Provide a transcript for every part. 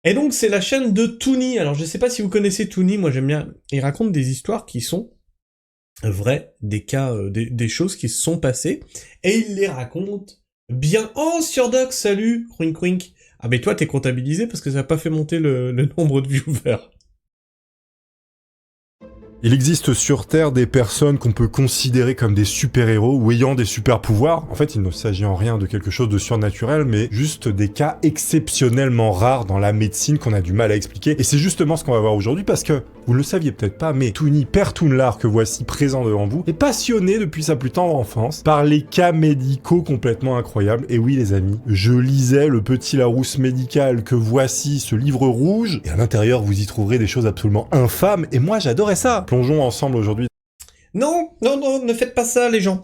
Et donc, c'est la chaîne de Toony. Alors, je sais pas si vous connaissez Toony, moi j'aime bien. Il raconte des histoires qui sont vraies, des cas, des choses qui se sont passées, et il les raconte bien. Oh, Surdoc, salut, Crink Crink. Ah, mais toi, t'es comptabilisé parce que ça a pas fait monter le nombre de viewers. Il existe sur Terre des personnes qu'on peut considérer comme des super-héros ou ayant des super-pouvoirs. En fait, il ne s'agit en rien de quelque chose de surnaturel, mais juste des cas exceptionnellement rares dans la médecine qu'on a du mal à expliquer. Et c'est justement ce qu'on va voir aujourd'hui parce que, vous ne le saviez peut-être pas, mais Toony, Père Toonlar, que voici présent devant vous, est passionné depuis sa plus tendre enfance par les cas médicaux complètement incroyables. Et oui, les amis, je lisais le Petit Larousse médical que voici, ce livre rouge, et à l'intérieur, vous y trouverez des choses absolument infâmes, et moi, j'adorais ça. Plongeons ensemble aujourd'hui. Non, non, non, ne faites pas ça, les gens.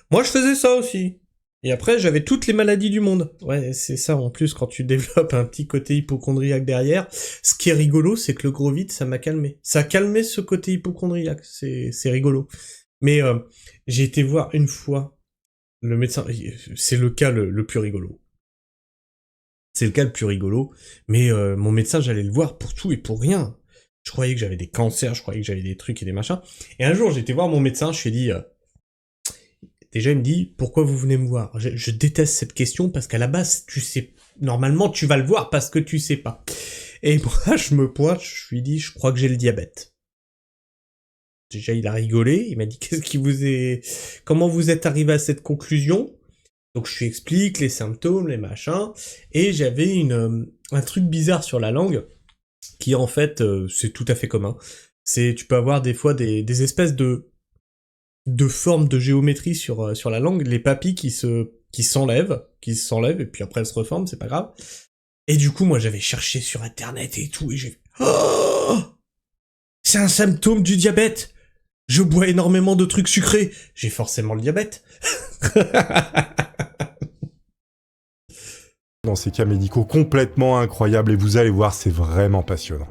Moi, je faisais ça aussi. Et après, j'avais toutes les maladies du monde. Ouais, c'est ça, en plus, quand tu développes un petit côté hypochondriaque derrière. Ce qui est rigolo, c'est que le gros vide, ça m'a calmé. Ça a calmé ce côté hypochondriaque. C'est rigolo. Mais j'ai été voir une fois le médecin. C'est le cas le plus rigolo. C'est le cas le plus rigolo. Mais mon médecin, j'allais le voir pour tout et pour rien. Je croyais que j'avais des cancers, je croyais que j'avais des trucs et des machins. Et un jour, j'ai été voir mon médecin, je lui ai dit... Déjà, il me dit, pourquoi vous venez me voir? Je déteste cette question parce qu'à la base, tu sais, normalement, tu vas le voir parce que tu sais pas. Et moi, je me pointe, je lui dis, je crois que j'ai le diabète. Déjà, il a rigolé, il m'a dit, comment vous êtes arrivé à cette conclusion? Donc, je lui explique les symptômes, les machins, et j'avais un truc bizarre sur la langue, qui en fait, c'est tout à fait commun. Tu peux avoir des fois des espèces de formes de géométrie sur la langue, les papilles qui s'enlèvent, et puis après elles se reforment, c'est pas grave. Et du coup, moi, j'avais cherché sur internet et tout, et j'ai fait, oh, c'est un symptôme du diabète! Je bois énormément de trucs sucrés! J'ai forcément le diabète! Dans ces cas médicaux complètement incroyables, et vous allez voir, c'est vraiment passionnant.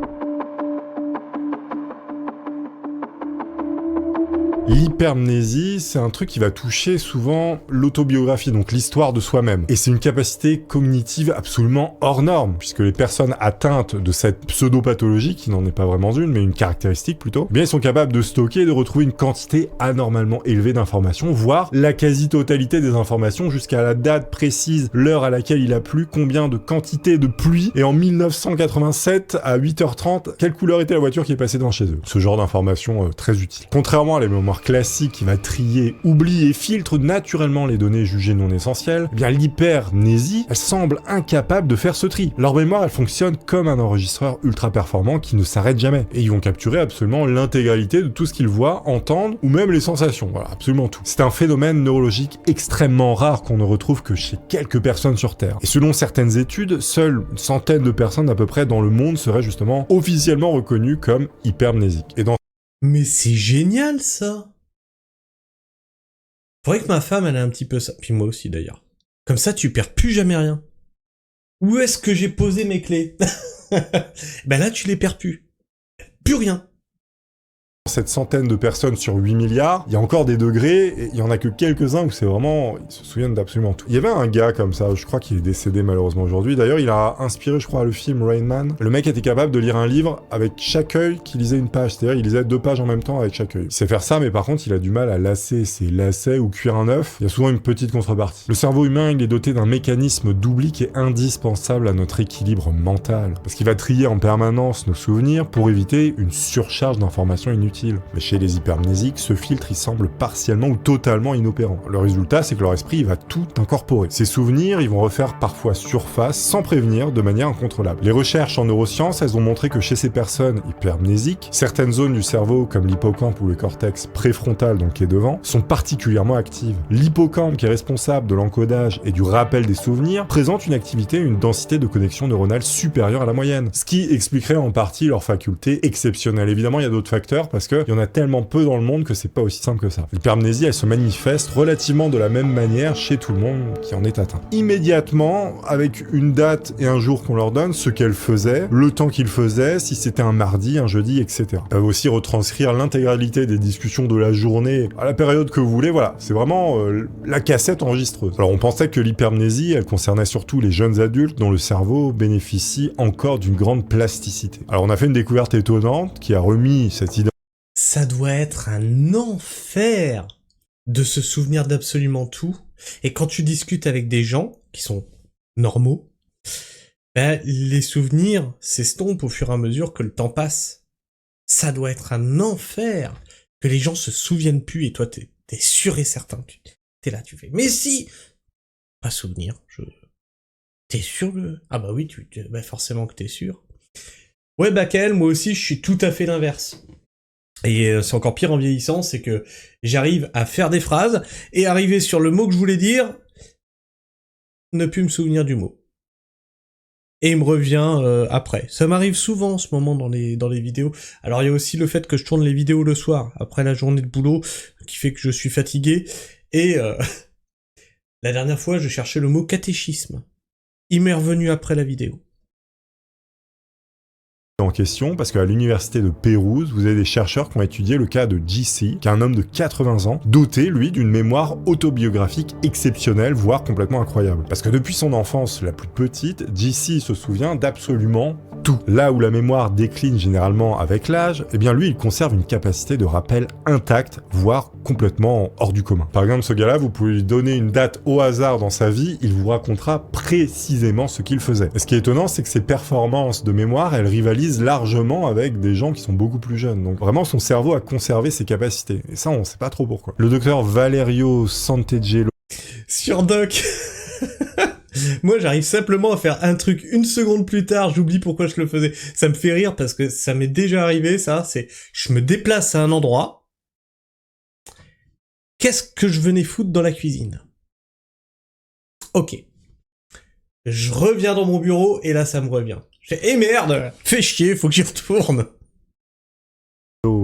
L'hypermnésie, c'est un truc qui va toucher souvent l'autobiographie, donc l'histoire de soi-même. Et c'est une capacité cognitive absolument hors norme, puisque les personnes atteintes de cette pseudo-pathologie, qui n'en est pas vraiment une, mais une caractéristique plutôt, eh bien, ils sont capables de stocker et de retrouver une quantité anormalement élevée d'informations, voire la quasi-totalité des informations jusqu'à la date précise, l'heure à laquelle il a plu, combien de quantité de pluie, et en 1987, à 8h30, quelle couleur était la voiture qui est passée devant chez eux. Ce genre d'informations très utiles. Contrairement à les mémoires classique qui va trier, oublie et filtre naturellement les données jugées non essentielles, eh bien l'hypermnésie, elle semble incapable de faire ce tri. Leur mémoire, elle fonctionne comme un enregistreur ultra performant qui ne s'arrête jamais. Et ils vont capturer absolument l'intégralité de tout ce qu'ils voient, entendent, ou même les sensations. Voilà, absolument tout. C'est un phénomène neurologique extrêmement rare qu'on ne retrouve que chez quelques personnes sur Terre. Et selon certaines études, seule une centaine de personnes à peu près dans le monde seraient justement officiellement reconnues comme hypermnésiques. Et dans Mais c'est génial, ça! Faudrait que ma femme, elle ait un petit peu ça. Puis moi aussi, d'ailleurs. Comme ça, tu perds plus jamais rien. Où est-ce que j'ai posé mes clés? Ben là, tu les perds plus. Plus rien. cette centaine de personnes sur 8 milliards, il y a encore des degrés, et il y en a que quelques-uns où c'est vraiment... Ils se souviennent d'absolument tout. Il y avait un gars comme ça, je crois qu'il est décédé malheureusement aujourd'hui, d'ailleurs il a inspiré, je crois, le film Rain Man. Le mec était capable de lire un livre avec chaque œil qui lisait une page, c'est-à-dire il lisait 2 pages en même temps avec chaque œil. Il sait faire ça, mais par contre il a du mal à lasser ses lacets ou cuire un œuf, il y a souvent une petite contrepartie. Le cerveau humain, il est doté d'un mécanisme d'oubli qui est indispensable à notre équilibre mental, parce qu'il va trier en permanence nos souvenirs pour éviter une surcharge d'informations inutiles. Mais chez les hypermnésiques, ce filtre il semble partiellement ou totalement inopérant. Le résultat, c'est que leur esprit il va tout incorporer. Ces souvenirs, ils vont refaire parfois surface sans prévenir de manière incontrôlable. Les recherches en neurosciences, elles ont montré que chez ces personnes hypermnésiques, certaines zones du cerveau, comme l'hippocampe ou le cortex préfrontal, donc qui est devant, sont particulièrement actives. L'hippocampe, qui est responsable de l'encodage et du rappel des souvenirs, présente une activité et une densité de connexion neuronale supérieure à la moyenne, ce qui expliquerait en partie leur faculté exceptionnelle. Évidemment, il y a d'autres facteurs, parce parce qu'il y en a tellement peu dans le monde que c'est pas aussi simple que ça. L'hypermnésie, elle se manifeste relativement de la même manière chez tout le monde qui en est atteint. Immédiatement, avec une date et un jour qu'on leur donne, ce qu'elle faisait, le temps qu'il faisait, si c'était un mardi, un jeudi, etc. Ils peuvent aussi retranscrire l'intégralité des discussions de la journée à la période que vous voulez, voilà. C'est vraiment la cassette enregistreuse. Alors on pensait que l'hypermnésie, elle concernait surtout les jeunes adultes dont le cerveau bénéficie encore d'une grande plasticité. Alors on a fait une découverte étonnante qui a remis cette idée. Ça doit être un enfer de se souvenir d'absolument tout. Et quand tu discutes avec des gens qui sont normaux, ben, les souvenirs s'estompent au fur et à mesure que le temps passe. Ça doit être un enfer que les gens se souviennent plus et toi t'es sûr et certain. T'es là, tu fais. Mais si! Pas souvenir, T'es sûr de... Ah bah oui, bah forcément que t'es sûr. Ouais, Bakel, moi aussi, je suis tout à fait l'inverse. Et c'est encore pire en vieillissant, c'est que j'arrive à faire des phrases et arriver sur le mot que je voulais dire, ne plus me souvenir du mot. Et il me revient après. Ça m'arrive souvent en ce moment dans les vidéos. Alors il y a aussi le fait que je tourne les vidéos le soir, après la journée de boulot, qui fait que je suis fatigué. Et la dernière fois, je cherchais le mot catéchisme. Il m'est revenu après la vidéo. En question, parce qu'à l'université de Pérouse, vous avez des chercheurs qui ont étudié le cas de JC, qui est un homme de 80 ans, doté, lui, d'une mémoire autobiographique exceptionnelle, voire complètement incroyable. Parce que depuis son enfance la plus petite, JC se souvient d'absolument tout. Là où la mémoire décline généralement avec l'âge, eh bien lui, il conserve une capacité de rappel intacte, voire complètement hors du commun. Par exemple, ce gars-là, vous pouvez lui donner une date au hasard dans sa vie, il vous racontera précisément ce qu'il faisait. Et ce qui est étonnant, c'est que ses performances de mémoire, elles rivalisent largement avec des gens qui sont beaucoup plus jeunes. Donc vraiment, son cerveau a conservé ses capacités. Et ça, on sait pas trop pourquoi. Le docteur Valerio Santegelo... Surdoc. Moi, j'arrive simplement à faire un truc une seconde plus tard, j'oublie pourquoi je le faisais. Ça me fait rire parce que ça m'est déjà arrivé, ça. C'est, je me déplace à un endroit. Qu'est-ce que je venais foutre dans la cuisine? Ok. Je reviens dans mon bureau et là, ça me revient. Je fais, eh merde, fais chier, faut que j'y retourne.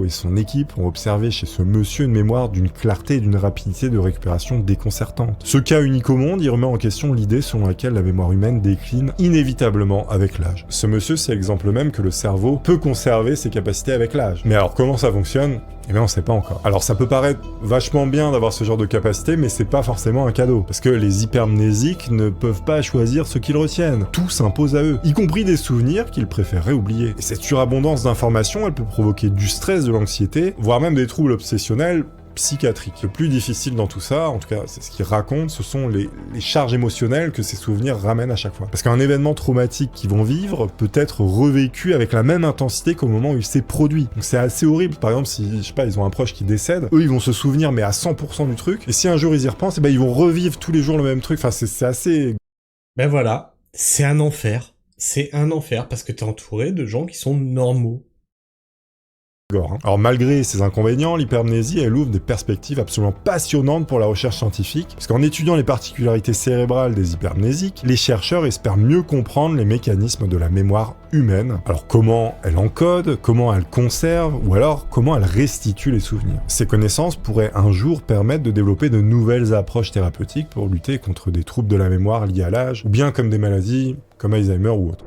Et son équipe ont observé chez ce monsieur une mémoire d'une clarté et d'une rapidité de récupération déconcertante. Ce cas unique au monde, il remet en question l'idée selon laquelle la mémoire humaine décline inévitablement avec l'âge. Ce monsieur, c'est l'exemple même que le cerveau peut conserver ses capacités avec l'âge. Mais alors comment ça fonctionne ? Eh bien on sait pas encore. Alors ça peut paraître vachement bien d'avoir ce genre de capacité, mais c'est pas forcément un cadeau. Parce que les hypermnésiques ne peuvent pas choisir ce qu'ils retiennent. Tout s'impose à eux, y compris des souvenirs qu'ils préféreraient oublier. Et cette surabondance d'informations, elle peut provoquer du stress, de l'anxiété, voire même des troubles obsessionnels psychiatriques. Le plus difficile dans tout ça, en tout cas c'est ce qu'il raconte, ce sont les charges émotionnelles que ces souvenirs ramènent à chaque fois. Parce qu'un événement traumatique qu'ils vont vivre peut être revécu avec la même intensité qu'au moment où il s'est produit. Donc c'est assez horrible. Par exemple, si, je sais pas, ils ont un proche qui décède, eux ils vont se souvenir mais à 100% du truc, et si un jour ils y repensent, et ben ils vont revivre tous les jours le même truc. Enfin c'est assez... Ben voilà, c'est un enfer. C'est un enfer parce que t'es entouré de gens qui sont normaux. Alors malgré ces inconvénients, l'hypermnésie, elle ouvre des perspectives absolument passionnantes pour la recherche scientifique, parce qu'en étudiant les particularités cérébrales des hypermnésiques, les chercheurs espèrent mieux comprendre les mécanismes de la mémoire humaine. Alors comment elle encode, comment elle conserve, ou alors comment elle restitue les souvenirs. Ces connaissances pourraient un jour permettre de développer de nouvelles approches thérapeutiques pour lutter contre des troubles de la mémoire liés à l'âge, ou bien comme des maladies comme Alzheimer ou autres.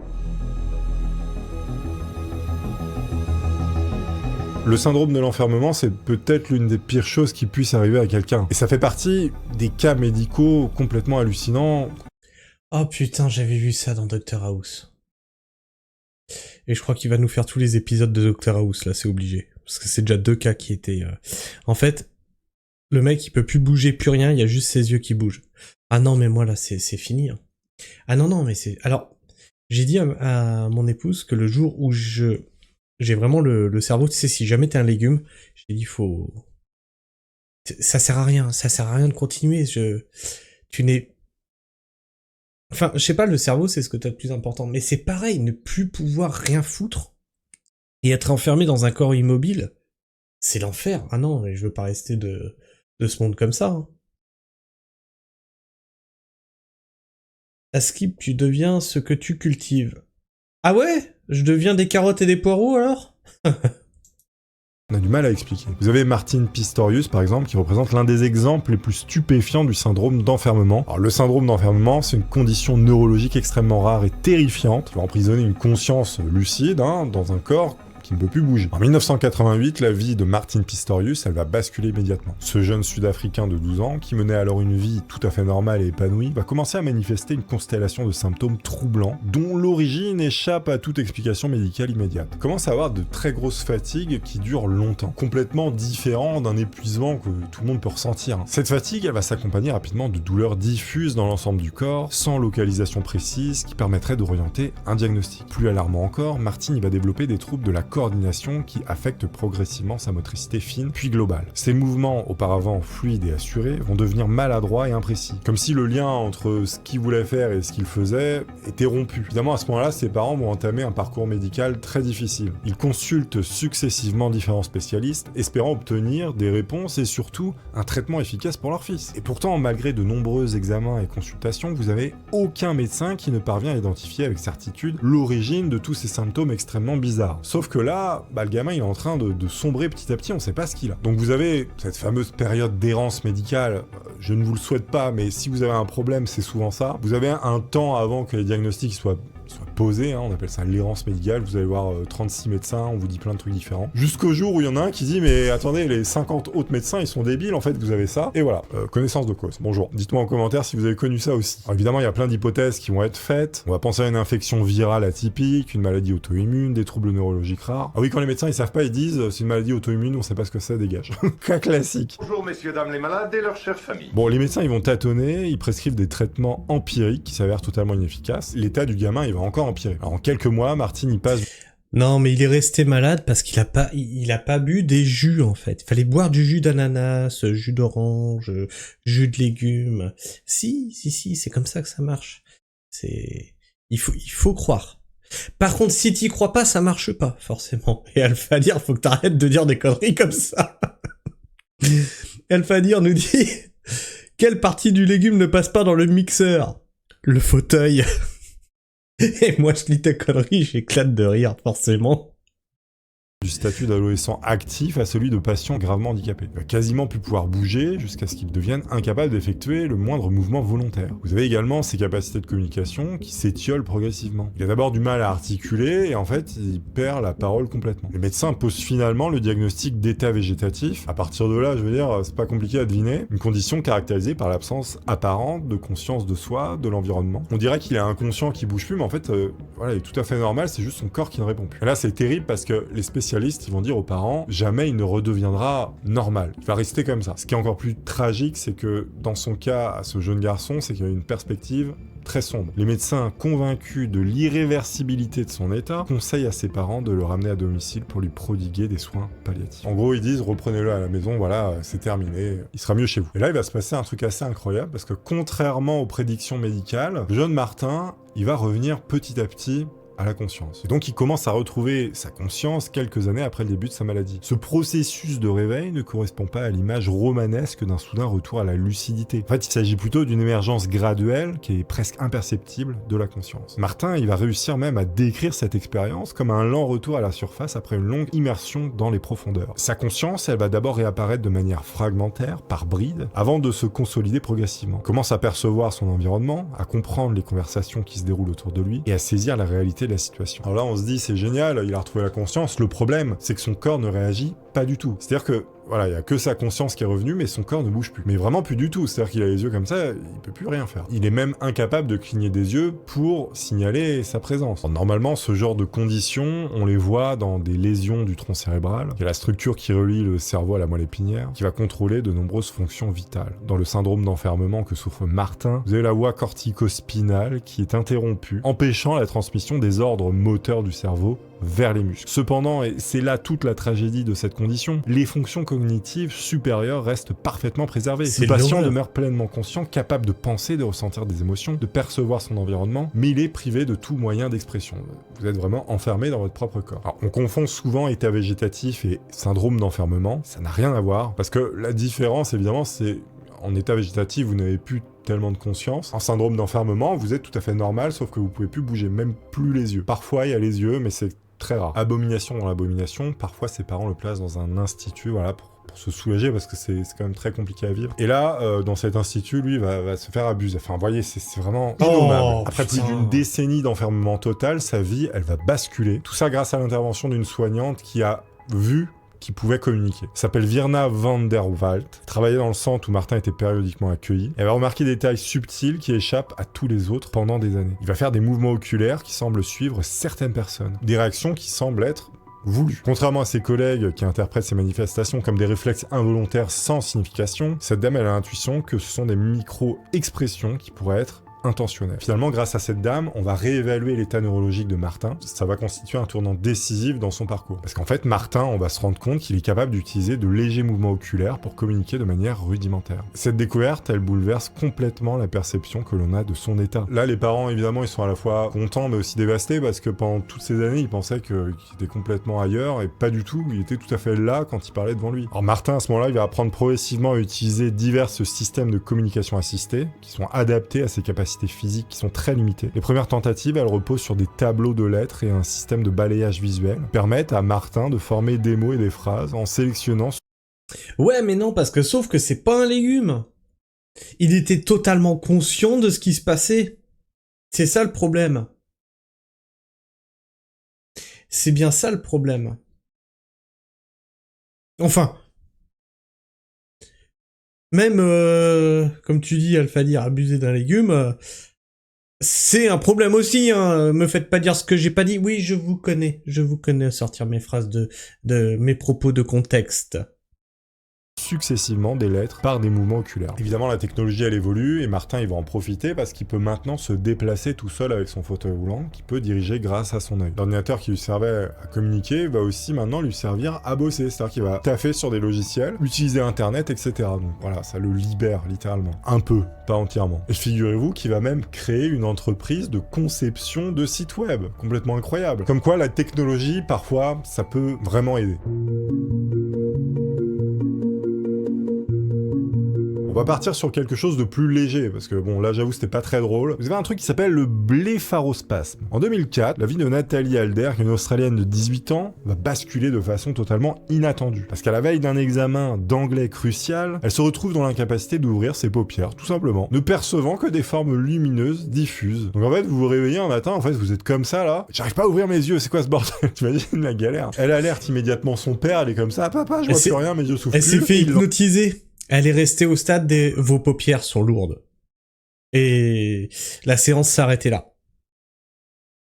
Le syndrome de l'enfermement, c'est peut-être l'une des pires choses qui puisse arriver à quelqu'un. Et ça fait partie des cas médicaux complètement hallucinants. Oh putain, j'avais vu ça dans Dr House. Et je crois qu'il va nous faire tous les épisodes de Dr House, là, c'est obligé. Parce que c'est déjà 2 cas qui étaient... En fait, le mec, il peut plus bouger, plus rien, il y a juste ses yeux qui bougent. Ah non, mais moi, là, c'est fini. Hein. Ah non, mais c'est... Alors, j'ai dit à mon épouse que le jour où j'ai vraiment le cerveau, tu sais, si jamais t'es un légume, j'ai dit, ça sert à rien de continuer, tu n'es... Enfin, je sais pas, le cerveau, c'est ce que t'as de plus important, mais c'est pareil, ne plus pouvoir rien foutre, et être enfermé dans un corps immobile, c'est l'enfer. Ah non, mais je veux pas rester de ce monde comme ça, hein. Askip, tu deviens ce que tu cultives. Ah ouais? Je deviens des carottes et des poireaux, alors? on a du mal à expliquer. Vous avez Martin Pistorius, par exemple, qui représente l'un des exemples les plus stupéfiants du syndrome d'enfermement. Alors, le syndrome d'enfermement, c'est une condition neurologique extrêmement rare et terrifiante qui va emprisonner une conscience lucide dans un corps qui ne peut plus bouger. En 1988, la vie de Martin Pistorius, elle va basculer immédiatement. Ce jeune Sud-Africain de 12 ans, qui menait alors une vie tout à fait normale et épanouie, va commencer à manifester une constellation de symptômes troublants, dont l'origine échappe à toute explication médicale immédiate. Il commence à avoir de très grosses fatigues qui durent longtemps, complètement différent d'un épuisement que tout le monde peut ressentir. Cette fatigue, elle va s'accompagner rapidement de douleurs diffuses dans l'ensemble du corps, sans localisation précise, qui permettrait d'orienter un diagnostic. Plus alarmant encore, Martin va développer des troubles de la coordination qui affectent progressivement sa motricité fine, puis globale. Ses mouvements, auparavant fluides et assurés, vont devenir maladroits et imprécis, comme si le lien entre ce qu'il voulait faire et ce qu'il faisait était rompu. Évidemment, à ce moment-là, ses parents vont entamer un parcours médical très difficile. Ils consultent successivement différents spécialistes, espérant obtenir des réponses et surtout un traitement efficace pour leur fils. Et pourtant, malgré de nombreux examens et consultations, vous avez aucun médecin qui ne parvient à identifier avec certitude l'origine de tous ces symptômes extrêmement bizarres. Sauf que là, le gamin il est en train de sombrer petit à petit, on sait pas ce qu'il a. Donc vous avez cette fameuse période d'errance médicale, je ne vous le souhaite pas, mais si vous avez un problème, c'est souvent ça. Vous avez un temps avant que les diagnostics soient posés, on appelle ça l'errance médicale, vous allez voir 36 médecins, on vous dit plein de trucs différents. Jusqu'au jour où il y en a un qui dit mais attendez, les 50 autres médecins ils sont débiles, en fait vous avez ça, et voilà, connaissance de cause. Bonjour, dites-moi en commentaire si vous avez connu ça aussi. Alors, évidemment il y a plein d'hypothèses qui vont être faites, on va penser à une infection virale atypique, une maladie auto-immune, des troubles neurologiques rares. Ah oui, quand les médecins ils savent pas, ils disent c'est une maladie auto-immune, on sait pas ce que c'est, dégage. Cas classique. Bonjour messieurs, dames les malades et leurs chères familles. Bon, les médecins ils vont tâtonner, ils prescrivent des traitements empiriques qui s'avèrent totalement inefficaces. L'état du gamin il va encore empirer. Alors, en quelques mois, Martin y passe... Non, mais il est resté malade parce qu'il a pas bu des jus, en fait. Il fallait boire du jus d'ananas, jus d'orange, jus de légumes. Si, c'est comme ça que ça marche. Il faut croire. Par contre, si t'y crois pas, ça marche pas, forcément. Et Alphadir, faut que t'arrêtes de dire des conneries comme ça. Alphadir nous dit, quelle partie du légume ne passe pas dans le mixeur? Le fauteuil. Et moi, je lis ta connerie, j'éclate de rire, forcément. Du statut d'adolescent actif à celui de patient gravement handicapé. Il va quasiment plus pouvoir bouger jusqu'à ce qu'il devienne incapable d'effectuer le moindre mouvement volontaire. Vous avez également ses capacités de communication qui s'étiolent progressivement. Il a d'abord du mal à articuler et en fait, il perd la parole complètement. Les médecins posent finalement le diagnostic d'état végétatif. À partir de là, je veux dire, c'est pas compliqué à deviner. Une condition caractérisée par l'absence apparente de conscience de soi, de l'environnement. On dirait qu'il est inconscient, qu'il bouge plus, mais en fait, il est tout à fait normal, c'est juste son corps qui ne répond plus. Et là, c'est terrible parce que les spécialistes ils vont dire aux parents, jamais il ne redeviendra normal. Il va rester comme ça. Ce qui est encore plus tragique, c'est que dans son cas, à ce jeune garçon, c'est qu'il y a une perspective très sombre. Les médecins, convaincus de l'irréversibilité de son état, conseillent à ses parents de le ramener à domicile pour lui prodiguer des soins palliatifs. En gros, ils disent, reprenez-le à la maison, voilà, c'est terminé, il sera mieux chez vous. Et là, il va se passer un truc assez incroyable, parce que contrairement aux prédictions médicales, le jeune Martin, il va revenir petit à petit à la conscience. Et donc il commence à retrouver sa conscience quelques années après le début de sa maladie. Ce processus de réveil ne correspond pas à l'image romanesque d'un soudain retour à la lucidité. En fait, il s'agit plutôt d'une émergence graduelle qui est presque imperceptible de la conscience. Martin, il va réussir même à décrire cette expérience comme un lent retour à la surface après une longue immersion dans les profondeurs. Sa conscience, elle va d'abord réapparaître de manière fragmentaire, par brides, avant de se consolider progressivement. Il commence à percevoir son environnement, à comprendre les conversations qui se déroulent autour de lui et à saisir la réalité de la situation. Alors là, on se dit, c'est génial, il a retrouvé la conscience. Le problème, c'est que son corps ne réagit pas du tout. C'est-à-dire que voilà, il y a que sa conscience qui est revenue, mais son corps ne bouge plus. Mais vraiment plus du tout. C'est-à-dire qu'il a les yeux comme ça, il peut plus rien faire. Il est même incapable de cligner des yeux pour signaler sa présence. Alors, normalement, ce genre de conditions, on les voit dans des lésions du tronc cérébral. Il y a la structure qui relie le cerveau à la moelle épinière, qui va contrôler de nombreuses fonctions vitales. Dans le syndrome d'enfermement que souffre Martin, vous avez la voie cortico-spinale qui est interrompue, empêchant la transmission des ordres moteurs du cerveau vers les muscles. Cependant, et c'est là toute la tragédie de cette condition, les fonctions cognitives supérieures restent parfaitement préservées. Le patient demeure pleinement conscient, capable de penser, de ressentir des émotions, de percevoir son environnement, mais il est privé de tout moyen d'expression. Vous êtes vraiment enfermé dans votre propre corps. Alors, on confond souvent état végétatif et syndrome d'enfermement, ça n'a rien à voir, parce que la différence, évidemment, c'est en état végétatif, vous n'avez plus tellement de conscience. En syndrome d'enfermement, vous êtes tout à fait normal, sauf que vous pouvez plus bouger, même plus les yeux. Parfois, il y a les yeux, mais c'est très rare. Abomination dans l'abomination, parfois ses parents le placent dans un institut, voilà, pour se soulager parce que c'est quand même très compliqué à vivre. Et là, dans cet institut, lui, va se faire abuser. Enfin, vous voyez, c'est vraiment innommable. Après plus d'une décennie d'enfermement total, sa vie, elle va basculer. Tout ça grâce à l'intervention d'une soignante qui a vu qui pouvait communiquer. Elle s'appelle Virna van der Walt, travaillait dans le centre où Martin était périodiquement accueilli. Elle va remarquer des détails subtils qui échappent à tous les autres pendant des années. Il va faire des mouvements oculaires qui semblent suivre certaines personnes. Des réactions qui semblent être voulu. Contrairement à ses collègues qui interprètent ces manifestations comme des réflexes involontaires sans signification, cette dame elle a l'intuition que ce sont des micro-expressions qui pourraient être intentionnelles. Finalement, grâce à cette dame, on va réévaluer l'état neurologique de Martin. Ça va constituer un tournant décisif dans son parcours. Parce qu'en fait, Martin, on va se rendre compte qu'il est capable d'utiliser de légers mouvements oculaires pour communiquer de manière rudimentaire. Cette découverte, elle bouleverse complètement la perception que l'on a de son état. Là, les parents, évidemment, ils sont à la fois contents, mais aussi dévastés, parce que pendant toutes ces années, ils pensaient qu'il était complètement ailleurs, et pas du tout. Il était tout à fait là quand il parlait devant lui. Alors Martin, à ce moment-là, il va apprendre progressivement à utiliser divers systèmes de communication assistée, qui sont adaptés à ses capacités physiques qui sont très limitées. Les premières tentatives, elles reposent sur des tableaux de lettres et un système de balayage visuel, permettent à Martin de former des mots et des phrases en sélectionnant... Ouais, mais non, parce que sauf que c'est pas un légume. Il était totalement conscient de ce qui se passait. C'est ça le problème. C'est bien ça le problème. Enfin... Même, comme tu dis, Alphadir, abuser d'un légume, c'est un problème aussi, hein. Me faites pas dire ce que j'ai pas dit. Oui, je vous connais sortir mes phrases de mes propos de contexte. Successivement des lettres par des mouvements oculaires. Évidemment, la technologie, elle évolue et Martin, il va en profiter parce qu'il peut maintenant se déplacer tout seul avec son fauteuil roulant, qu'il peut diriger grâce à son œil. L'ordinateur qui lui servait à communiquer va aussi maintenant lui servir à bosser, c'est-à-dire qu'il va taffer sur des logiciels, utiliser Internet, etc. Donc voilà, ça le libère littéralement. Un peu, pas entièrement. Et figurez-vous qu'il va même créer une entreprise de conception de sites web, complètement incroyable. Comme quoi, la technologie, parfois, ça peut vraiment aider. On va partir sur quelque chose de plus léger, parce que bon, là j'avoue c'était pas très drôle. Vous avez un truc qui s'appelle le blépharospasme. En 2004, la vie de Nathalie Alder, qui est une Australienne de 18 ans, va basculer de façon totalement inattendue. Parce qu'à la veille d'un examen d'anglais crucial, elle se retrouve dans l'incapacité d'ouvrir ses paupières, tout simplement, ne percevant que des formes lumineuses diffuses. Donc en fait, vous vous réveillez un matin, en fait vous êtes comme ça là, j'arrive pas à ouvrir mes yeux, c'est quoi ce bordel? T'imagines la galère? Elle alerte immédiatement son père, elle est comme ça, papa, je vois plus rien, mes yeux soufflent plus. Elle s'est fait hypnotiser. Elle est restée au stade des « vos paupières sont lourdes ». Et la séance s'arrêtait là.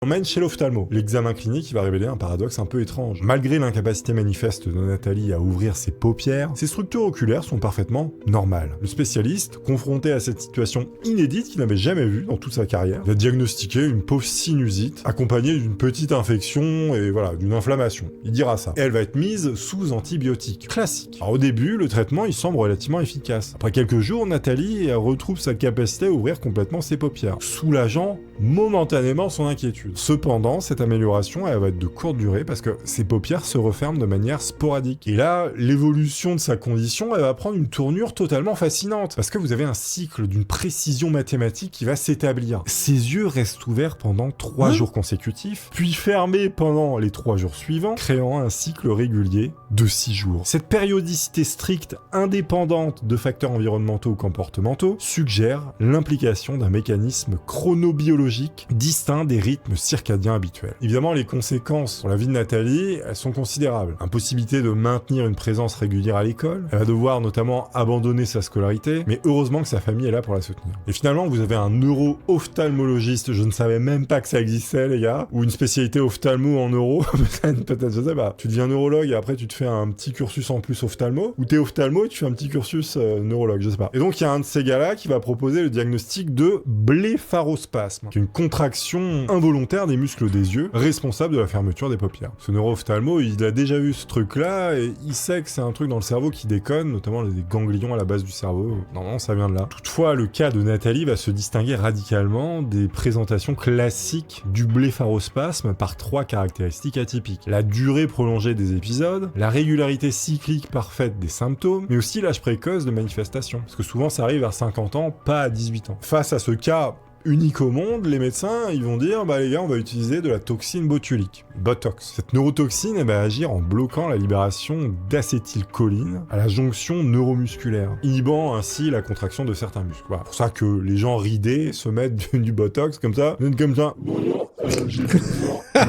On mène chez l'ophtalmo. L'examen clinique va révéler un paradoxe un peu étrange. Malgré l'incapacité manifeste de Nathalie à ouvrir ses paupières, ses structures oculaires sont parfaitement normales. Le spécialiste, confronté à cette situation inédite qu'il n'avait jamais vue dans toute sa carrière, va diagnostiquer une pauvre sinusite, accompagnée d'une petite infection et voilà, d'une inflammation. Il dira ça. Et elle va être mise sous antibiotiques. Classique. Alors au début, le traitement, il semble relativement efficace. Après quelques jours, Nathalie retrouve sa capacité à ouvrir complètement ses paupières, soulageant momentanément son inquiétude. Cependant, cette amélioration, elle va être de courte durée parce que ses paupières se referment de manière sporadique. Et là, l'évolution de sa condition, elle va prendre une tournure totalement fascinante parce que vous avez un cycle d'une précision mathématique qui va s'établir. Ses yeux restent ouverts pendant 3 jours consécutifs, puis fermés pendant les 3 jours suivants, créant un cycle régulier de 6 jours. Cette périodicité stricte, indépendante de facteurs environnementaux ou comportementaux, suggère l'implication d'un mécanisme chronobiologique distinct des rythmes circadiens habituels. Évidemment, les conséquences sur la vie de Nathalie, elles sont considérables. Impossibilité de maintenir une présence régulière à l'école, elle va devoir notamment abandonner sa scolarité, mais heureusement que sa famille est là pour la soutenir. Et finalement, vous avez un neuro-ophtalmologiste, je ne savais même pas que ça existait les gars, ou une spécialité ophtalmo en neuro, peut-être, je sais pas. Tu deviens neurologue et après tu te fais un petit cursus en plus ophtalmo, ou t'es ophtalmo et tu fais un petit cursus neurologue, je sais pas. Et donc il y a un de ces gars-là qui va proposer le diagnostic de blépharospasme, qui est une contraction involontaire des muscles des yeux, responsable de la fermeture des paupières. Ce neuro-ophtalmo, il a déjà vu ce truc-là, et il sait que c'est un truc dans le cerveau qui déconne, notamment les ganglions à la base du cerveau. Normalement, ça vient de là. Toutefois, le cas de Nathalie va se distinguer radicalement des présentations classiques du blépharospasme par 3 caractéristiques atypiques. La durée prolongée des épisodes, la régularité cyclique parfaite des symptômes, mais aussi l'âge précoce de manifestation. Parce que souvent, ça arrive à 50 ans, pas à 18 ans. Face à ce cas unique au monde, les médecins, ils vont dire, bah les gars, on va utiliser de la toxine botulique, Botox. Cette neurotoxine, elle va agir en bloquant la libération d'acétylcholine à la jonction neuromusculaire, inhibant ainsi la contraction de certains muscles. Voilà, pour ça que les gens ridés se mettent du Botox comme ça.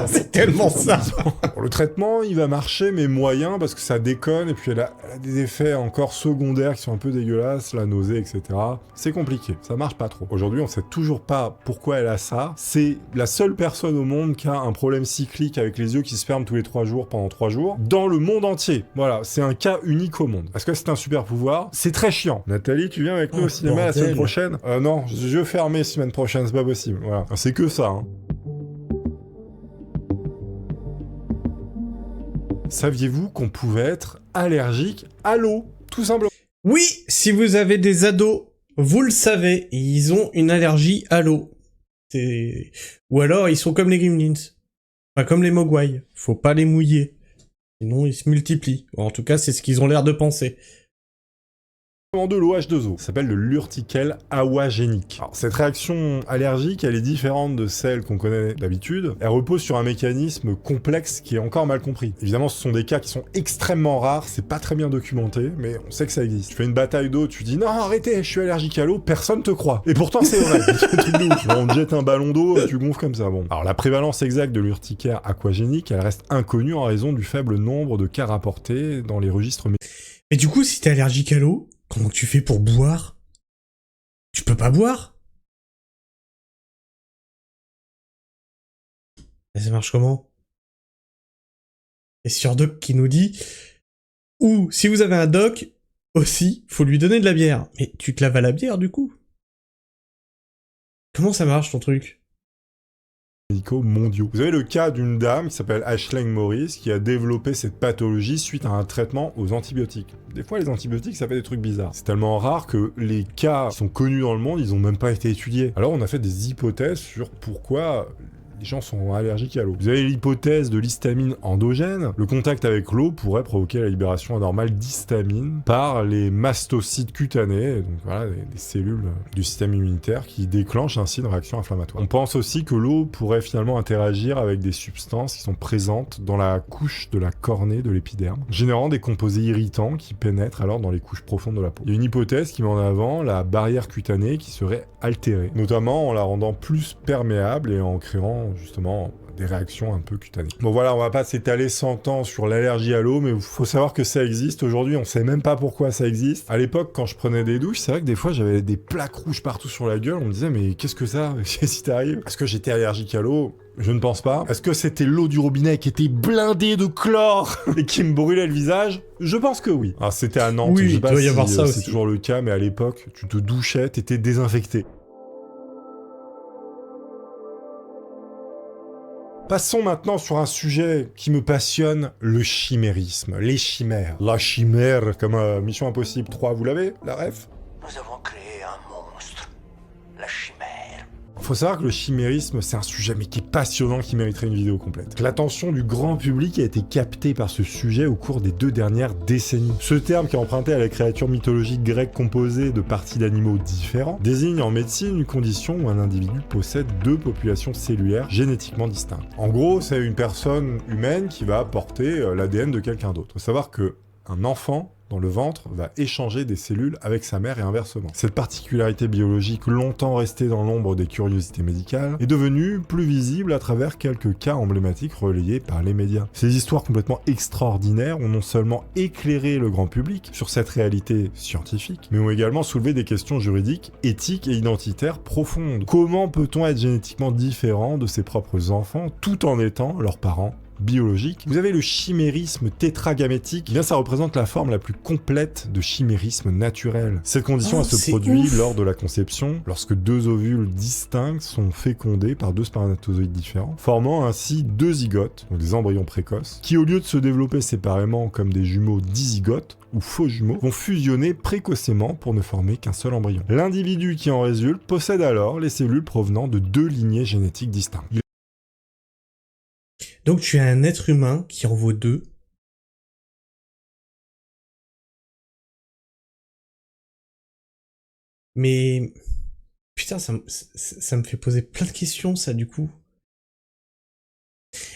C'est tellement ça. Le traitement, il va marcher, mais moyen, parce que ça déconne, et puis elle a des effets encore secondaires qui sont un peu dégueulasses, la nausée, etc. C'est compliqué, ça marche pas trop. Aujourd'hui, on sait toujours pas pourquoi elle a ça. C'est la seule personne au monde qui a un problème cyclique avec les yeux qui se ferment tous les 3 jours pendant 3 jours, dans le monde entier. Voilà, c'est un cas unique au monde. Est-ce que c'est un super pouvoir? C'est très chiant. Nathalie, tu viens avec nous au cinéma la semaine prochaine? Non, yeux fermés semaine prochaine, c'est pas possible. Voilà, c'est que ça, hein. Saviez-vous qu'on pouvait être allergique à l'eau, tout simplement? Oui, si vous avez des ados, vous le savez, ils ont une allergie à l'eau. Ou alors ils sont comme les gremlins. Enfin, comme les mogwai. Faut pas les mouiller. Sinon ils se multiplient. Ou en tout cas, c'est ce qu'ils ont l'air de penser. De l'OH2O, ça s'appelle le l'urticelle awagénique. Alors, cette réaction allergique, elle est différente de celle qu'on connaît d'habitude. Elle repose sur un mécanisme complexe qui est encore mal compris. Évidemment, ce sont des cas qui sont extrêmement rares, c'est pas très bien documenté, mais on sait que ça existe. Tu fais une bataille d'eau, tu dis non, arrêtez, je suis allergique à l'eau, personne te croit. Et pourtant, c'est vrai. C'est un truc de ouf. On te jette un ballon d'eau, tu gonfles comme ça. Bon. Alors, la prévalence exacte de l'urticaire aquagénique, elle reste inconnue en raison du faible nombre de cas rapportés dans les registres médicaux. Mais du coup, si t'es allergique à l'eau, comment tu fais pour boire? Tu peux pas boire? Et ça marche comment? Et sur Doc qui nous dit, ou si vous avez un doc, aussi, faut lui donner de la bière. Mais tu te laves à la bière du coup? Comment ça marche ton truc? Mondiaux. Vous avez le cas d'une dame qui s'appelle Aisling Morris qui a développé cette pathologie suite à un traitement aux antibiotiques. Des fois, les antibiotiques, ça fait des trucs bizarres. C'est tellement rare que les cas qui sont connus dans le monde, ils ont même pas été étudiés. Alors, on a fait des hypothèses sur pourquoi les gens sont allergiques à l'eau. Vous avez l'hypothèse de l'histamine endogène. Le contact avec l'eau pourrait provoquer la libération anormale d'histamine par les mastocytes cutanés, donc voilà, des cellules du système immunitaire qui déclenchent ainsi une réaction inflammatoire. On pense aussi que l'eau pourrait finalement interagir avec des substances qui sont présentes dans la couche de la cornée de l'épiderme, générant des composés irritants qui pénètrent alors dans les couches profondes de la peau. Il y a une hypothèse qui met en avant la barrière cutanée qui serait altérée, notamment en la rendant plus perméable et en créant justement des réactions un peu cutanées. Bon voilà, on va pas s'étaler 100 ans sur l'allergie à l'eau, mais faut savoir que ça existe. Aujourd'hui, on sait même pas pourquoi ça existe. À l'époque, quand je prenais des douches, c'est vrai que des fois, j'avais des plaques rouges partout sur la gueule. On me disait, mais qu'est-ce que ça? Qu'est-ce qui t'arrive? Est-ce que j'étais allergique à l'eau? Je ne pense pas. Est-ce que c'était l'eau du robinet qui était blindée de chlore et qui me brûlait le visage? Je pense que oui. Alors c'était à Nantes, Oui, je sais pas il doit y si avoir ça c'est aussi. toujours le cas, mais à l'époque, tu te douchais, t'étais désinfecté. Passons maintenant sur un sujet qui me passionne, le chimérisme, les chimères. La chimère, comme Mission Impossible 3, vous l'avez, la ref? Nous avons créé un monstre, la chimère. Faut savoir que le chimérisme, c'est un sujet mais qui est passionnant, qui mériterait une vidéo complète. L'attention du grand public a été captée par ce sujet au cours des 2 dernières décennies. Ce terme, qui est emprunté à la créature mythologique grecque composée de parties d'animaux différents, désigne en médecine une condition où un individu possède 2 populations cellulaires génétiquement distinctes. En gros, c'est une personne humaine qui va porter l'ADN de quelqu'un d'autre. Faut savoir que un enfant dans le ventre va échanger des cellules avec sa mère et inversement. Cette particularité biologique, longtemps restée dans l'ombre des curiosités médicales, est devenue plus visible à travers quelques cas emblématiques relayés par les médias. Ces histoires complètement extraordinaires ont non seulement éclairé le grand public sur cette réalité scientifique, mais ont également soulevé des questions juridiques, éthiques et identitaires profondes. Comment peut-on être génétiquement différent de ses propres enfants tout en étant leurs parents biologique? Vous avez le chimérisme tétragamétique. Eh bien, ça représente la forme la plus complète de chimérisme naturel. Cette condition elle se produit lors de la conception, lorsque 2 ovules distincts sont fécondés par 2 spermatozoïdes différents, formant ainsi 2 zygotes, donc des embryons précoces, qui au lieu de se développer séparément comme des jumeaux dizygotes, ou faux jumeaux, vont fusionner précocement pour ne former qu'un seul embryon. L'individu qui en résulte possède alors les cellules provenant de 2 lignées génétiques distinctes. Donc tu as un être humain qui en vaut 2. Mais Putain, ça me fait poser plein de questions, ça, du coup.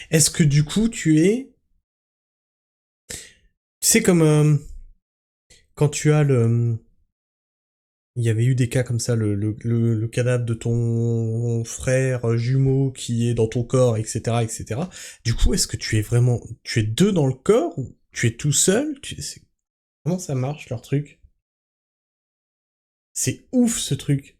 Est-ce que, du coup, tu sais, comme quand tu as il y avait eu des cas comme ça, le cadavre de ton frère jumeau qui est dans ton corps, etc., etc. Du coup, est-ce que tu es deux dans le corps, ou tu es tout seul? Comment ça marche, leur truc? C'est ouf, ce truc.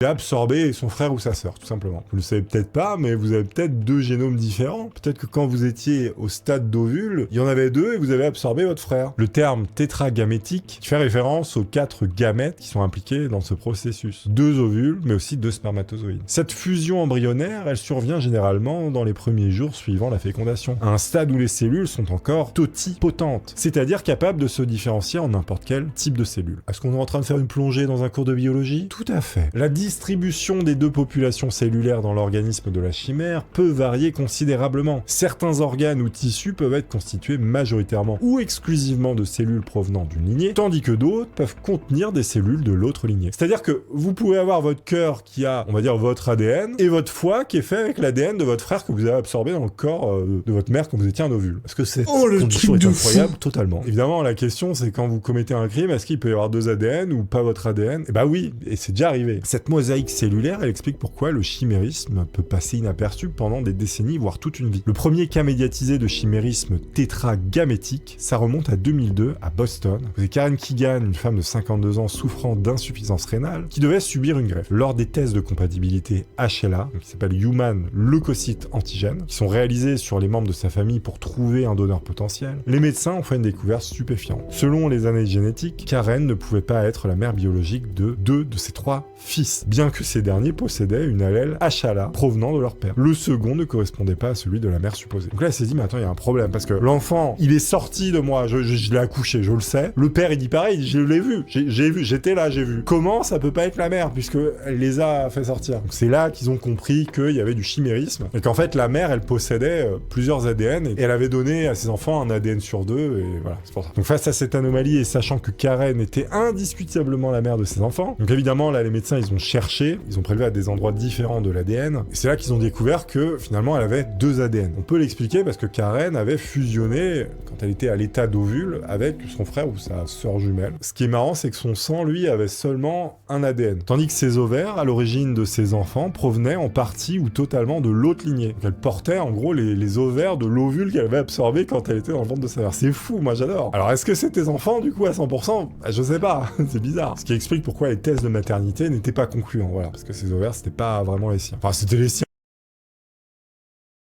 Il a absorbé son frère ou sa sœur, tout simplement. Vous le savez peut-être pas, mais vous avez peut-être deux génomes différents. Peut-être que quand vous étiez au stade d'ovule, il y en avait deux et vous avez absorbé votre frère. Le terme tétragamétique fait référence aux 4 gamètes qui sont impliqués dans ce processus. 2 ovules, mais aussi 2 spermatozoïdes. Cette fusion embryonnaire, elle survient généralement dans les premiers jours suivant la fécondation, à un stade où les cellules sont encore totipotentes, c'est-à-dire capables de se différencier en n'importe quel type de cellule. Est-ce qu'on est en train de faire une plongée dans un cours de biologie? Tout à fait. La distribution des deux populations cellulaires dans l'organisme de la chimère peut varier considérablement. Certains organes ou tissus peuvent être constitués majoritairement ou exclusivement de cellules provenant d'une lignée, tandis que d'autres peuvent contenir des cellules de l'autre lignée. C'est-à-dire que vous pouvez avoir votre cœur qui a, on va dire, votre ADN, et votre foie qui est fait avec l'ADN de votre frère que vous avez absorbé dans le corps de votre mère quand vous étiez un ovule. Est-ce que cette condition est incroyable? Totalement. Évidemment, la question c'est quand vous commettez un crime, est-ce qu'il peut y avoir 2 ADN ou pas votre ADN? Eh bah oui, et c'est déjà arrivé. Cette mosaïque cellulaire, elle explique pourquoi le chimérisme peut passer inaperçu pendant des décennies, voire toute une vie. Le premier cas médiatisé de chimérisme tétragamétique, ça remonte à 2002 à Boston. C'est Karen Keegan, une femme de 52 ans souffrant d'insuffisance rénale, qui devait subir une greffe. Lors des tests de compatibilité HLA, qui s'appelle Human Leukocyte Antigen, qui sont réalisés sur les membres de sa famille pour trouver un donneur potentiel, les médecins ont fait une découverte stupéfiante. Selon les analyses génétiques, Karen ne pouvait pas être la mère biologique de 2 de ses 3 fils, bien que ces derniers possédaient une allèle HLA provenant de leur père. Le second ne correspondait pas à celui de la mère supposée. Donc là, elle s'est dit, mais attends, il y a un problème, parce que l'enfant, il est sorti de moi, je l'ai accouché, je le sais. Le père, il dit pareil, je l'ai vu, j'ai vu, j'étais là, j'ai vu. Comment ça peut pas être la mère, puisque elle les a fait sortir? Donc c'est là qu'ils ont compris qu'il y avait du chimérisme, et qu'en fait, la mère, elle possédait plusieurs ADN, et elle avait donné à ses enfants un ADN sur 2, et voilà, c'est pour ça. Donc face à cette anomalie, et sachant que Karen était indiscutablement la mère de ses enfants, donc évidemment, là, les médecins, ils ont cherché, ils ont prélevé à des endroits différents de l'ADN, et c'est là qu'ils ont découvert que finalement elle avait 2 ADN. On peut l'expliquer parce que Karen avait fusionné, quand elle était à l'état d'ovule, avec son frère ou sa sœur jumelle. Ce qui est marrant, c'est que son sang, lui, avait seulement un ADN, tandis que ses ovaires, à l'origine de ses enfants, provenaient en partie ou totalement de l'autre lignée. Donc elle portait en gros les ovaires de l'ovule qu'elle avait absorbé quand elle était dans le ventre de sa mère. C'est fou, moi j'adore. Alors est-ce que c'est tes enfants du coup à 100%? Je sais pas, c'est bizarre. Ce qui explique pourquoi les tests de maternité n'étaient pas concluants, voilà, parce que ses ovaires c'était pas vraiment les siens. Enfin, c'était les siens.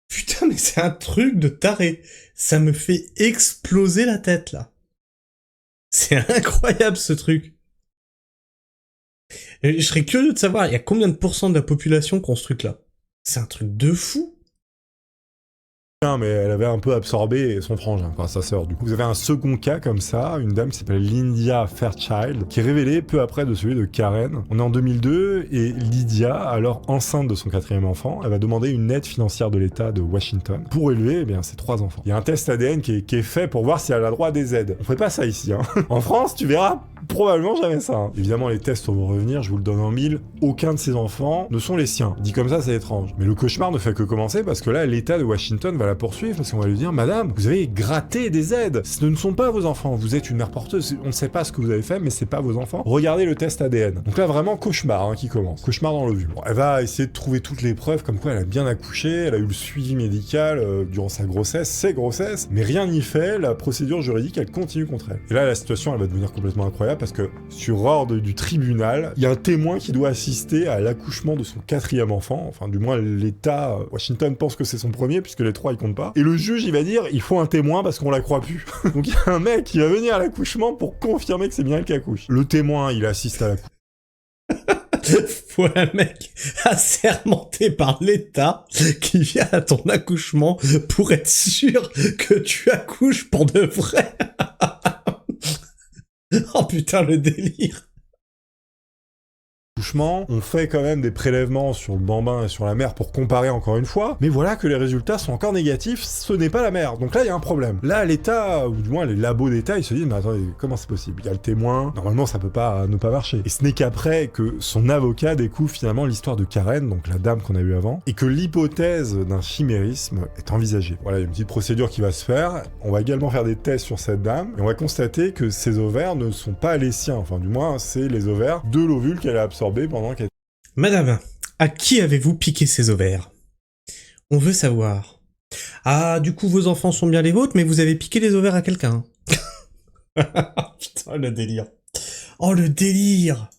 Putain, mais c'est un truc de taré. Ça me fait exploser la tête, là. C'est incroyable, ce truc. Et je serais curieux de savoir, il y a combien de pourcents de la population qui ont ce truc-là? C'est un truc de fou. Mais elle avait un peu absorbé son frangin, enfin sa sœur. Du coup, vous avez un second cas comme ça, une dame qui s'appelle Lydia Fairchild, qui est révélée peu après de celui de Karen. On est en 2002 et Lydia, alors enceinte de son 4e enfant, elle va demander une aide financière de l'État de Washington pour élever ses 3 enfants. Il y a un test ADN qui est fait pour voir si elle a droit à des aides. On fait pas ça ici, hein. En France, tu verras probablement jamais ça, hein. Évidemment, les tests vont revenir, je vous le donne en 1000. Aucun de ces enfants ne sont les siens. Dit comme ça, c'est étrange. Mais le cauchemar ne fait que commencer parce que là, l'État de Washington va la poursuivre parce qu'on va lui dire, madame, vous avez gratté des aides. Ce ne sont pas vos enfants. Vous êtes une mère porteuse. On ne sait pas ce que vous avez fait, mais c'est pas vos enfants. Regardez le test ADN. Donc là, vraiment, cauchemar, qui commence. Cauchemar dans l'ovule. Bon, elle va essayer de trouver toutes les preuves comme quoi elle a bien accouché, elle a eu le suivi médical durant sa grossesse, ses grossesses, mais rien n'y fait. La procédure juridique, elle continue contre elle. Et là, la situation, elle va devenir complètement incroyable parce que sur ordre du tribunal, il y a un témoin qui doit assister à l'accouchement de son 4e enfant. Enfin, du moins, l'État Washington pense que c'est son premier puisque les 3 ils comptent pas. Et le juge, il va dire, il faut un témoin parce qu'on la croit plus. Donc il y a un mec qui va venir à l'accouchement pour confirmer que c'est bien elle qui accouche. Le témoin, il assiste à l'accouchement. Faut un mec assermenté par l'État qui vient à ton accouchement pour être sûr que tu accouches pour de vrai. Oh putain, le délire. Accouchement. On fait quand même des prélèvements sur le bambin et sur la mère pour comparer encore une fois, mais voilà que les résultats sont encore négatifs, ce n'est pas la mère. Donc là, il y a un problème. Là, l'État, ou du moins les labos d'État, ils se disent, mais attendez, comment c'est possible? Il y a le témoin, normalement ça peut pas ne pas marcher. Et ce n'est qu'après que son avocat découvre finalement l'histoire de Karen, donc la dame qu'on a eue avant, et que l'hypothèse d'un chimérisme est envisagée. Voilà, il y a une petite procédure qui va se faire. On va également faire des tests sur cette dame, et on va constater que ses ovaires ne sont pas les siens, enfin du moins, c'est les ovaires de l'ovule qu'elle a absorbé pendant qu'elle... Madame, à qui avez-vous piqué ces ovaires? On veut savoir. Ah, du coup, vos enfants sont bien les vôtres, mais vous avez piqué les ovaires à quelqu'un. Putain, le délire. Oh, le délire!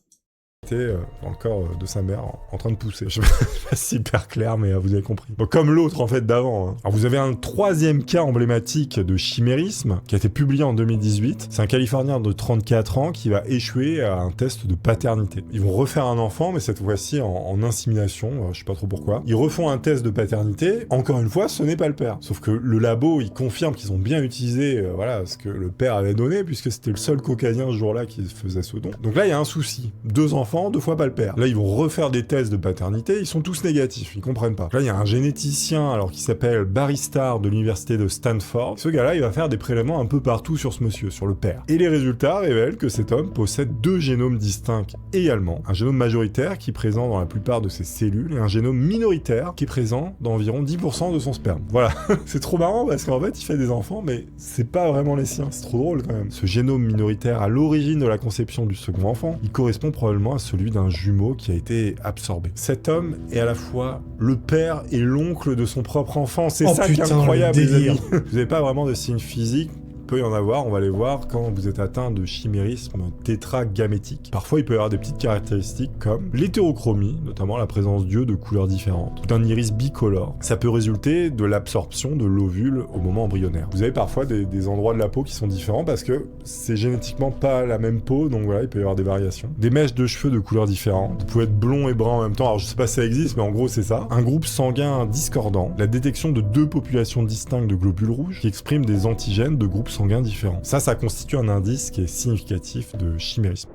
dans le corps de sa mère en train de pousser. Je sais pas si c'est hyper clair, mais vous avez compris. Bon, comme l'autre en fait d'avant. Hein. Alors vous avez un troisième cas emblématique de chimérisme qui a été publié en 2018. C'est un Californien de 34 ans qui va échouer à un test de paternité. Ils vont refaire un enfant, mais cette fois-ci en insémination, je sais pas trop pourquoi. Ils refont un test de paternité. Encore une fois, ce n'est pas le père. Sauf que le labo, il confirme qu'ils ont bien utilisé voilà, ce que le père avait donné, puisque c'était le seul caucasien ce jour-là qui faisait ce don. Donc là, il y a un souci. 2 enfants, 2 fois pas le père. Là, ils vont refaire des tests de paternité, ils sont tous négatifs, ils comprennent pas. Là, il y a un généticien, alors qui s'appelle Barry Starr de l'université de Stanford. Ce gars-là, il va faire des prélèvements un peu partout sur ce monsieur, sur le père. Et les résultats révèlent que cet homme possède 2 génomes distincts également. Un génome majoritaire qui est présent dans la plupart de ses cellules, et un génome minoritaire qui est présent dans environ 10% de son sperme. Voilà. C'est trop marrant parce qu'en fait, il fait des enfants, mais c'est pas vraiment les siens. C'est trop drôle quand même. Ce génome minoritaire à l'origine de la conception du second enfant, il correspond probablement à celui d'un jumeau qui a été absorbé. Cet homme est à la fois le père et l'oncle de son propre enfant. C'est ça qui est incroyable, les amis. Vous n'avez pas vraiment de signes physiques. Il peut y en avoir, on va les voir quand vous êtes atteint de chimérisme tétragamétique. Parfois, il peut y avoir des petites caractéristiques comme l'hétérochromie, notamment la présence d'yeux de couleurs différentes, ou d'un iris bicolore. Ça peut résulter de l'absorption de l'ovule au moment embryonnaire. Vous avez parfois des endroits de la peau qui sont différents parce que c'est génétiquement pas la même peau, donc voilà, il peut y avoir des variations. Des mèches de cheveux de couleurs différentes. Vous pouvez être blond et brun en même temps, alors je sais pas si ça existe, mais en gros c'est ça. Un groupe sanguin discordant. La détection de 2 populations distinctes de globules rouges qui expriment des antigènes de groupes sanguins différents. Ça constitue un indice qui est significatif de chimérisme.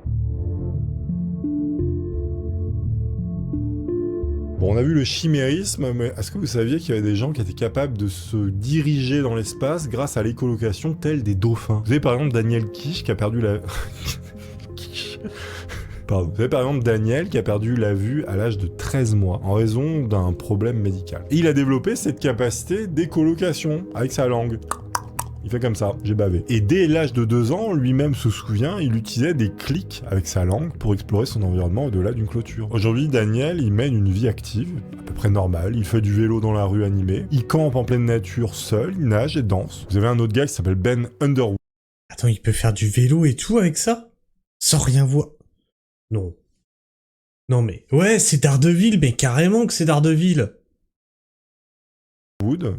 Bon, on a vu le chimérisme, mais est-ce que vous saviez qu'il y avait des gens qui étaient capables de se diriger dans l'espace grâce à l'écolocation tels des dauphins? Vous avez par exemple Daniel Kish qui a perdu la... Pardon. Vous avez par exemple Daniel qui a perdu la vue à l'âge de 13 mois en raison d'un problème médical. Et il a développé cette capacité d'écolocation avec sa langue. Il fait comme ça, j'ai bavé. Et dès l'âge de 2 ans, lui-même se souvient, il utilisait des clics avec sa langue pour explorer son environnement au-delà d'une clôture. Aujourd'hui, Daniel, il mène une vie active, à peu près normale. Il fait du vélo dans la rue animée. Il campe en pleine nature seul, il nage et danse. Vous avez un autre gars qui s'appelle Ben Underwood. Attends, il peut faire du vélo et tout avec ça? Sans rien voir? Non. Non mais... Ouais, c'est Daredevil, mais carrément que c'est Daredevil.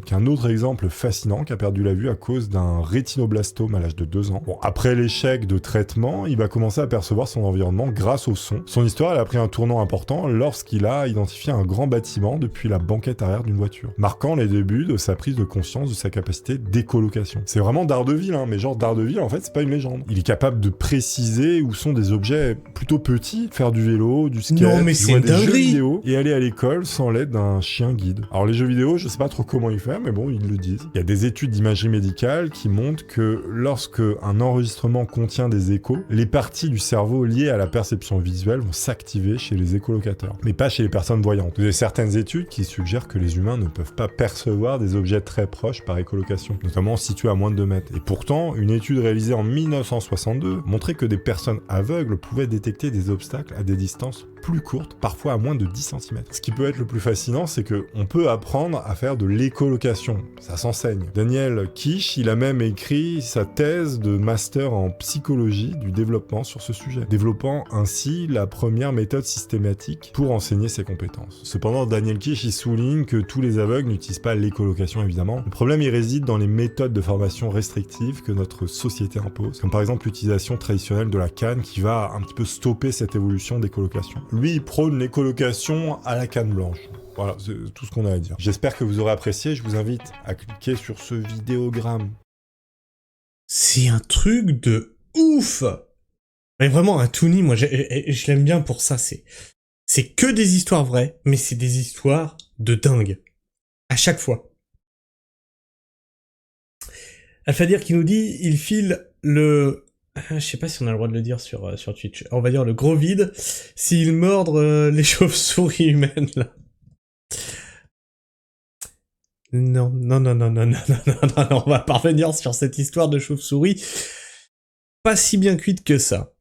Qui est un autre exemple fascinant, qui a perdu la vue à cause d'un rétinoblastome à l'âge de 2 ans. Bon, après l'échec de traitement, il va commencer à percevoir son environnement grâce au son. Son histoire, elle a pris un tournant important lorsqu'il a identifié un grand bâtiment depuis la banquette arrière d'une voiture, marquant les débuts de sa prise de conscience de sa capacité d'écolocation. C'est vraiment Daredevil, hein, mais genre Daredevil, en fait, c'est pas une légende. Il est capable de préciser où sont des objets plutôt petits, faire du vélo, du skate, non, mais jouer à des jeux dinguerie. vidéo et aller à l'école sans l'aide d'un chien guide. Alors les jeux vidéo, je sais pas trop comment il fait, mais bon, ils le disent. Il y a des études d'imagerie médicale qui montrent que lorsque un enregistrement contient des échos, les parties du cerveau liées à la perception visuelle vont s'activer chez les écolocateurs, mais pas chez les personnes voyantes. Vous avez certaines études qui suggèrent que les humains ne peuvent pas percevoir des objets très proches par écolocation, notamment situés à moins de 2 mètres. Et pourtant, une étude réalisée en 1962 montrait que des personnes aveugles pouvaient détecter des obstacles à des distances plus courtes, parfois à moins de 10 cm. Ce qui peut être le plus fascinant, c'est qu'on peut apprendre à faire de l'écolocation. Ça s'enseigne. Daniel Kish, il a même écrit sa thèse de master en psychologie du développement sur ce sujet, développant ainsi la première méthode systématique pour enseigner ses compétences. Cependant, Daniel Kish, il souligne que tous les aveugles n'utilisent pas l'écolocation, évidemment. Le problème, il réside dans les méthodes de formation restrictives que notre société impose, comme par exemple l'utilisation traditionnelle de la canne qui va un petit peu stopper cette évolution d'écolocation. Lui, il prône l'écolocation à la canne blanche. Voilà, c'est tout ce qu'on a à dire. J'espère que vous aurez apprécié, je vous invite à cliquer sur ce vidéogramme. C'est un truc de ouf. Mais vraiment, un Toonie, moi, je l'aime bien pour ça, c'est... C'est que des histoires vraies, mais c'est des histoires de dingue. À chaque fois. Alphadir qui nous dit, il file le... Je sais pas si on a le droit de le dire sur Twitch. On va dire le gros vide s'il mordre les chauves-souris humaines, là. Non, on va pas revenir sur cette histoire de chauve-souris. Pas si bien cuite que ça.